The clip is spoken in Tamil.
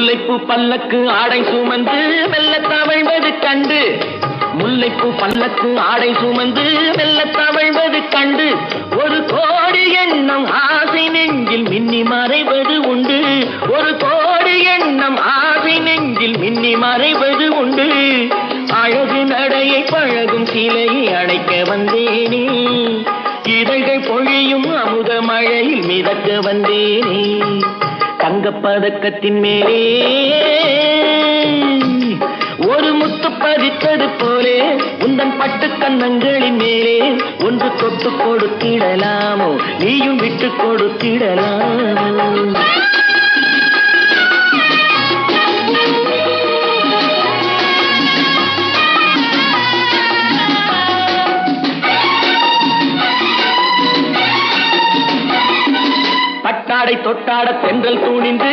முல்லைப்பூ பல்லக்கு ஆடை சுமந்து மெல்ல தவழ்வது கண்டு முல்லைப்பூ பல்லக்கு ஆடை சுமந்து மெல்ல தவழ்வது கண்டு ஒரு கோடி எண்ணம் ஆசை நெஞ்சில் மின்னி மறைவது உண்டு ஒரு கோடி எண்ணம் ஆசை நெஞ்சில் மின்னி மறைவது உண்டு அழகு நடையை பழகும் சிலையை அணைக்க வந்தேனே இதழ்கள் பொழியும் அமுத மழையில் மிதக்க வந்தேனே தங்கப்பதக்கத்தின் மேலே ஒரு முத்து பதித்தது போலே உந்தன் பட்டு கன்னங்களின் மேலே ஒன்று தொட்டு கொடுத்திடலாமோ நீயும் விட்டு கொடுத்திடலாமோ பட்டாடை தொட்டாட தென்றல் தூணிந்து